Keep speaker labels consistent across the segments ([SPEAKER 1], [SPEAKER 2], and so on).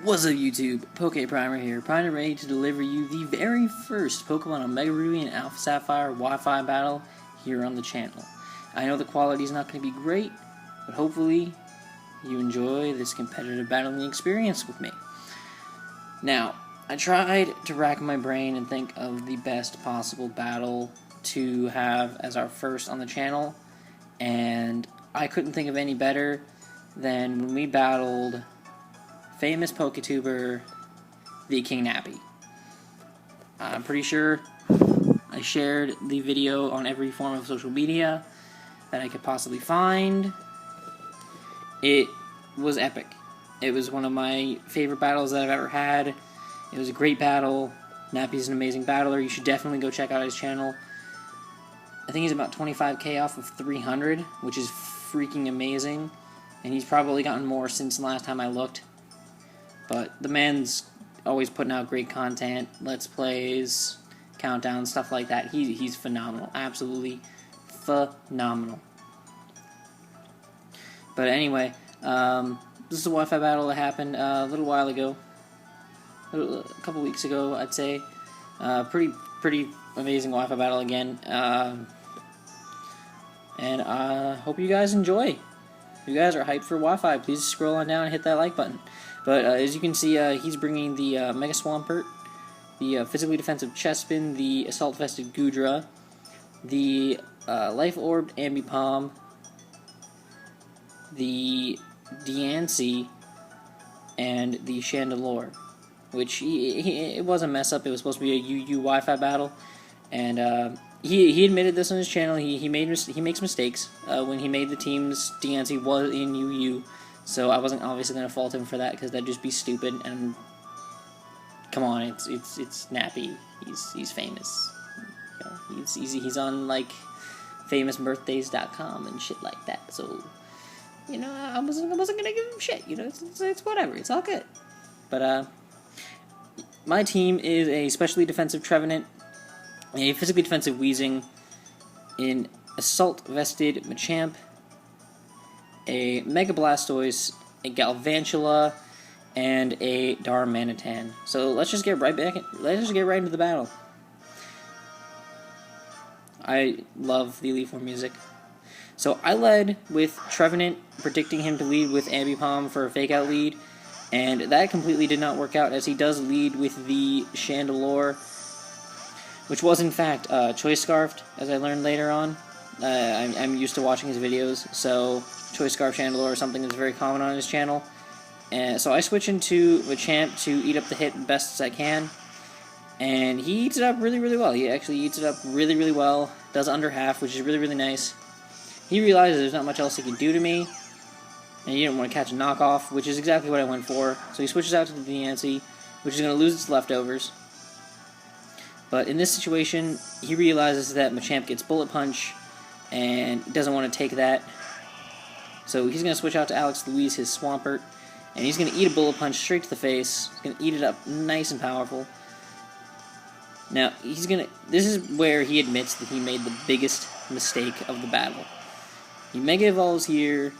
[SPEAKER 1] What's up YouTube? PokePrimer here, primed and ready to deliver you the very first Pokemon Omega Ruby and Alpha Sapphire Wi-Fi battle here on the channel. I know the quality is not going to be great, but hopefully you enjoy this competitive battling experience with me. Now, I tried to rack my brain and think of the best possible battle to have as our first on the channel, and I couldn't think of any better than when we battled famous PokeTuber, TheKingNappy. I'm pretty sure I shared the video on every form of social media that I could possibly find. It was epic. It was one of my favorite battles that I've ever had. It was a great battle. Nappy's an amazing battler. You should definitely go check out his channel. I think he's about 25k off of 300, which is freaking amazing. And he's probably gotten more since the last time I looked. But the man's always putting out great content, let's plays, countdowns, stuff like that. He's phenomenal. Absolutely phenomenal. But anyway, this is a Wi-Fi battle that happened a little while ago. A couple weeks ago, I'd say. Pretty amazing Wi-Fi battle again. And I hope you guys enjoy. If you guys are hyped for Wi-Fi, please scroll on down and hit that like button. But as you can see, he's bringing the Mega Swampert, the Physically Defensive Chespin, the Assault Vested Goodra, the Life Orbed Ambipom, the Diancie, and the Chandelure, which it was a mess up. It was supposed to be a UU Wi-Fi battle, and he admitted this on his channel. He makes mistakes. When he made the teams, Diancie was in UU. So I wasn't obviously going to fault him for that, because that'd just be stupid, and come on, it's Nappy. He's famous. You know, he's on, like, famousbirthdays.com and shit like that, so, you know, I wasn't going to give him shit, you know, it's whatever, it's all good. But, my team is a specially defensive Trevenant, a physically defensive Weezing, an Assault Vested Machamp, a Mega Blastoise, a Galvantula, and a Darmanitan. So let's just get right into the battle. I love the Elite Four music. So I led with Trevenant, predicting him to lead with Ambipom for a fake out lead, and that completely did not work out, as he does lead with the Chandelure, which was in fact Choice Scarfed, as I learned later on. I'm used to watching his videos, so Choice Scarf Chandelure is something that's very common on his channel. And so I switch into Machamp to eat up the hit best as I can, and he eats it up really, really well. He actually eats it up really, really well, does under half, which is really, really nice. He realizes there's not much else he can do to me, and he didn't want to catch a knockoff, which is exactly what I went for. So he switches out to the Diancie, which is going to lose its leftovers. But in this situation, he realizes that Machamp gets Bullet Punch, and doesn't want to take that. So he's going to switch out to Alex Louise, his Swampert, and he's going to eat a Bullet Punch straight to the face. He's going to eat it up nice and powerful. Now, this is where he admits that he made the biggest mistake of the battle. He Mega Evolves here,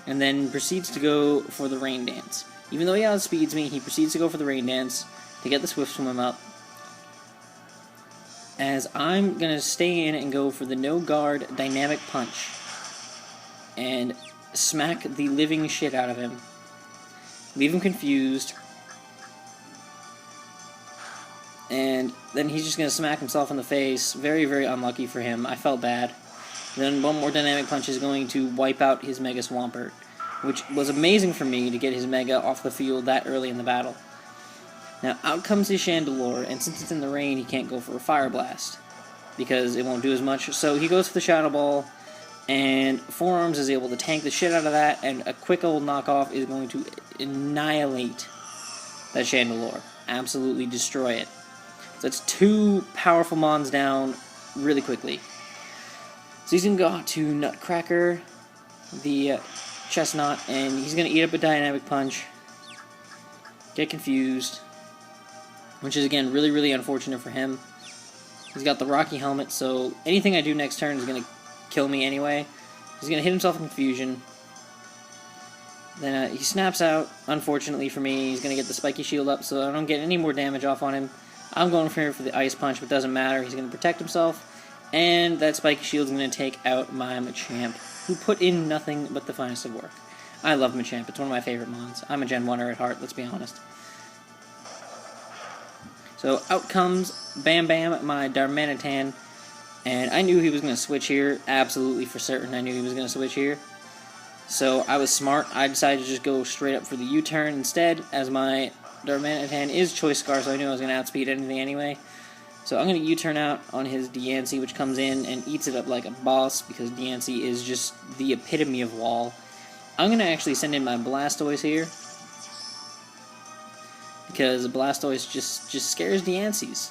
[SPEAKER 1] and then proceeds to go for the Rain Dance. Even though he outspeeds me, he proceeds to go for the Rain Dance to get the Swift Swim up, as I'm going to stay in and go for the No Guard Dynamic Punch and smack the living shit out of him, leave him confused, and then he's just going to smack himself in the face. Very, very unlucky for him. I felt bad. Then one more Dynamic Punch is going to wipe out his Mega Swampert, which was amazing for me to get his Mega off the field that early in the battle. Now, out comes his Chandelure, and since it's in the rain, he can't go for a Fire Blast, because it won't do as much. So he goes for the Shadow Ball, and Forearms is able to tank the shit out of that, and a quick old knockoff is going to annihilate that Chandelure. Absolutely destroy it. So it's two powerful Mons down really quickly. So he's going to go to Nutcracker, the Chestnut, and he's going to eat up a Dynamic Punch, get confused, which is, again, really, really unfortunate for him. He's got the Rocky Helmet, so anything I do next turn is going to kill me anyway. He's going to hit himself in Confusion, Then he snaps out. Unfortunately for me, he's going to get the spiky shield up, so I don't get any more damage off on him. I'm going for the ice punch, but it doesn't matter. He's going to protect himself. And that spiky shield is going to take out my Machamp, who put in nothing but the finest of work. I love Machamp. It's one of my favorite mons. I'm a Gen 1er at heart, let's be honest. So out comes Bam Bam, my Darmanitan. And I knew he was going to switch here. Absolutely for certain I knew he was going to switch here. So I was smart. I decided to just go straight up for the U-turn instead, as my Darmanitan is Choice Scarf, so I knew I was going to outspeed anything anyway. So I'm going to U-turn out on his Diancie, which comes in and eats it up like a boss, because Diancie is just the epitome of wall. I'm going to actually send in my Blastoise here, because Blastoise just scares Diancies.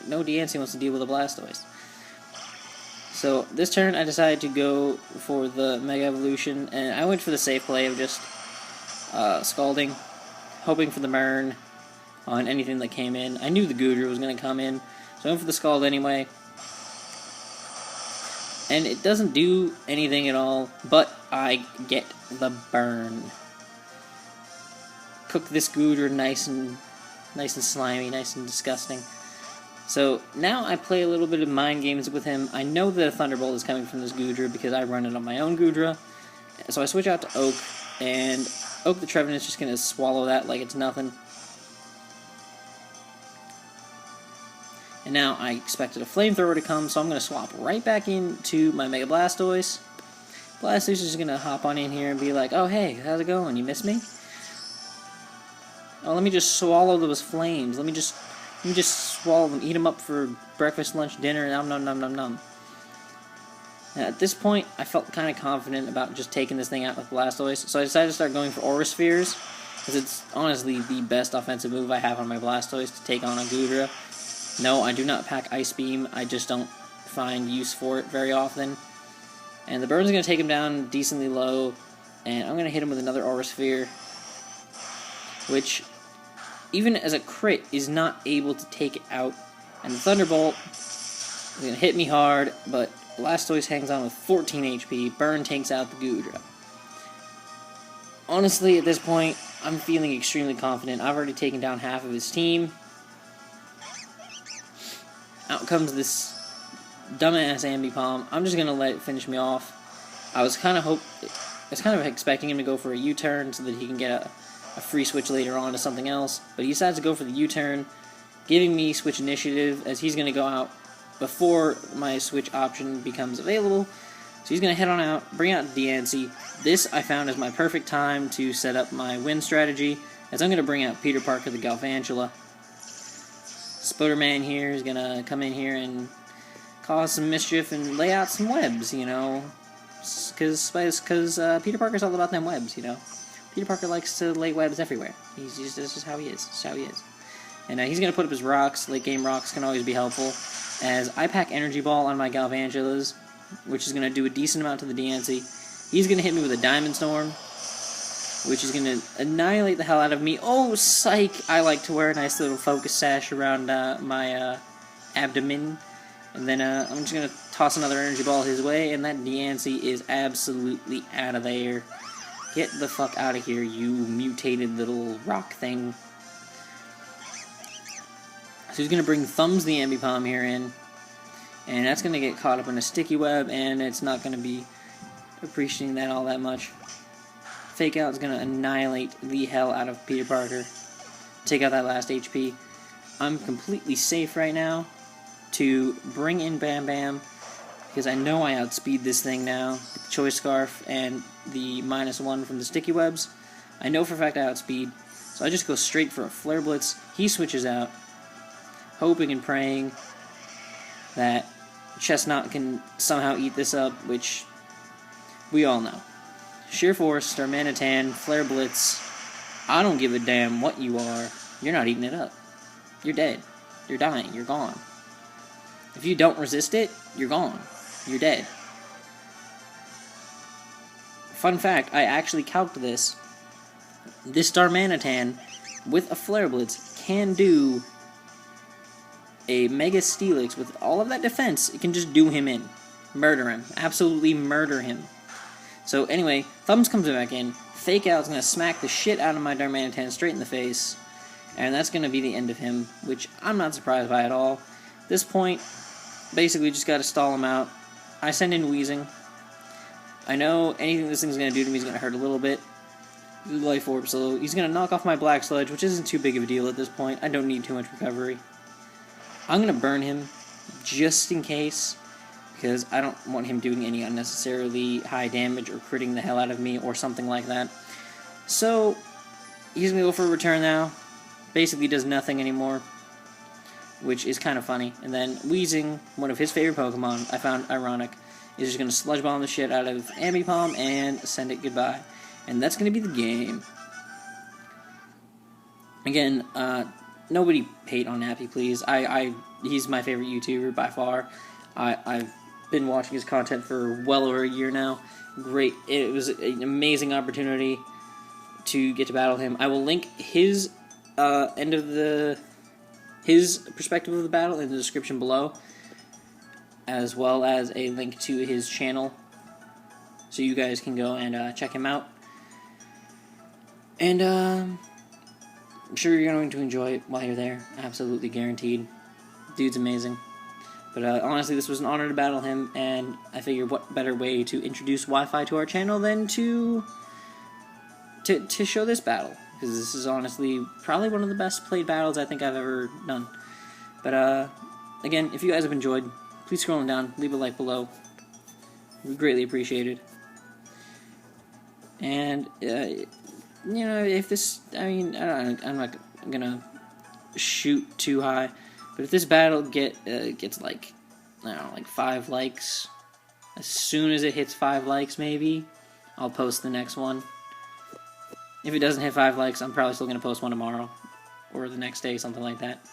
[SPEAKER 1] No Diancie wants to deal with a Blastoise. So this turn I decided to go for the Mega Evolution, and I went for the safe play of just Scalding, hoping for the Mern on anything that came in. I knew the Goodra was going to come in, so I went for the Scald anyway. And it doesn't do anything at all, but I get the burn. Cook this Goodra nice and slimy, nice and disgusting. So now I play a little bit of mind games with him. I know that a Thunderbolt is coming from this Goodra because I run it on my own Goodra. So I switch out to Oak, and Oak the Trevenant is just going to swallow that like it's nothing. And now I expected a Flamethrower to come, so I'm going to swap right back into my Mega Blastoise. Blastoise is just going to hop on in here and be like, oh hey, how's it going? You miss me? Oh, let me just swallow those flames. Let me just swallow them, eat them up for breakfast, lunch, dinner, nom nom nom nom nom. Now, at this point, I felt kind of confident about just taking this thing out with Blastoise, so I decided to start going for Aura Spheres, because it's honestly the best offensive move I have on my Blastoise to take on a Goodra. No, I do not pack Ice Beam, I just don't find use for it very often. And the Burn's going to take him down decently low, and I'm going to hit him with another Aura Sphere, which, even as a crit, is not able to take it out. And the Thunderbolt is going to hit me hard, but Blastoise hangs on with 14 HP. Burn takes out the Goodra. Honestly, at this point, I'm feeling extremely confident. I've already taken down half of his team. Out comes this dumbass Ambipom. I'm just going to let it finish me off. I was kind of expecting him to go for a U-turn so that he can get a free switch later on to something else, but he decides to go for the U-turn, giving me switch initiative, as he's going to go out before my switch option becomes available. So he's going to head on out, bring out Diancie. This I found is my perfect time to set up my win strategy, as I'm going to bring out Peter Parker the Galvantula. Spoderman here is going to come in here and cause some mischief and lay out some webs, you know, because Peter Parker's all about them webs, you know. Peter Parker likes to lay webs everywhere. This is how he is. This is how he is. And he's going to put up his rocks. Late game rocks can always be helpful, as I pack Energy Ball on my Galvantulas, which is going to do a decent amount to the Diancie. He's going to hit me with a Diamond Storm, which is going to annihilate the hell out of me. Oh, psych! I like to wear a nice little focus sash around my abdomen. And then I'm just going to toss another Energy Ball his way, and that Diancie is absolutely out of there. Get the fuck out of here, you mutated little rock thing. So he's going to bring Thumbs the Ambipom here in, and that's going to get caught up in a sticky web, and it's not going to be appreciating that all that much. Fake Out is going to annihilate the hell out of Peter Parker. Take out that last HP. I'm completely safe right now to bring in Bam Bam, because I know I outspeed this thing now with the Choice Scarf and the -1 from the Sticky Webs. I know for a fact I outspeed, so I just go straight for a Flare Blitz. He switches out, hoping and praying that Chestnut can somehow eat this up, which we all know. Sheer Force, Darmanitan, Flare Blitz, I don't give a damn what you are, you're not eating it up. You're dead. You're dying. You're gone. If you don't resist it, you're gone. You're dead. Fun fact, I actually calced this. This Darmanitan, with a Flare Blitz, can do a Mega Steelix with all of that defense. It can just do him in. Murder him. Absolutely murder him. So anyway, Thumbs comes back in, Fake Out's going to smack the shit out of my Darmanitan straight in the face, and that's going to be the end of him, which I'm not surprised by at all. At this point, basically just got to stall him out. I send in Wheezing. I know anything this thing's going to do to me is going to hurt a little bit. Life Orb, so he's going to knock off my Black Sludge, which isn't too big of a deal at this point. I don't need too much recovery. I'm going to burn him, just in case, because I don't want him doing any unnecessarily high damage or critting the hell out of me or something like that. So, he's going to go for a return now. Basically does nothing anymore, which is kind of funny. And then Wheezing, one of his favorite Pokemon, I found ironic, is just going to Sludge Bomb the shit out of Ambipom and send it goodbye. And that's going to be the game. Again, nobody hate on Nappy, please. He's my favorite YouTuber by far. I've been watching his content for well over a year now. Great. It was an amazing opportunity to get to battle him. I will link his his perspective of the battle in the description below, as well as a link to his channel, so you guys can go and check him out. And I'm sure you're going to enjoy it while you're there. Absolutely guaranteed. Dude's amazing. But honestly, this was an honor to battle him, and I figured what better way to introduce Wi-Fi to our channel than to show this battle, because this is honestly probably one of the best played battles I think I've ever done. But again, if you guys have enjoyed, please scroll down, leave a like below. We greatly appreciate it. And you know, if this, I mean, I'm not gonna shoot too high, but if this battle gets like, I don't know, like 5 likes, as soon as it hits 5 likes, maybe I'll post the next one. If it doesn't hit 5 likes, I'm probably still gonna post one tomorrow or the next day, something like that.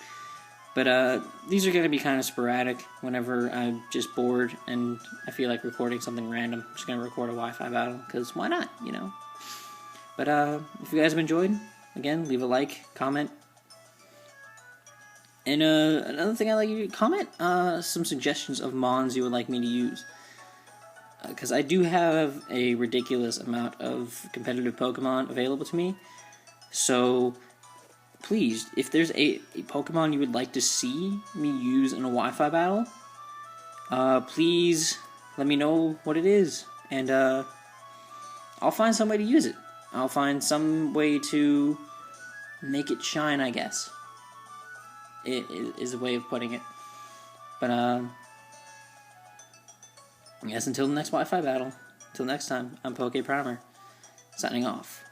[SPEAKER 1] But these are gonna be kind of sporadic. Whenever I'm just bored and I feel like recording something random, I'm just gonna record a Wi-Fi battle, because why not, you know? But if you guys have enjoyed, again, leave a like, comment. And another thing I'd like you to comment some suggestions of mons you would like me to use. Because I do have a ridiculous amount of competitive Pokemon available to me. So, please, if there's a Pokemon you would like to see me use in a Wi-Fi battle, please let me know what it is. And I'll find some way to use it. I'll find some way to make it shine, I guess. It is a way of putting it. But, I guess until the next Wi-Fi battle, until next time, I'm PokePrimer, signing off.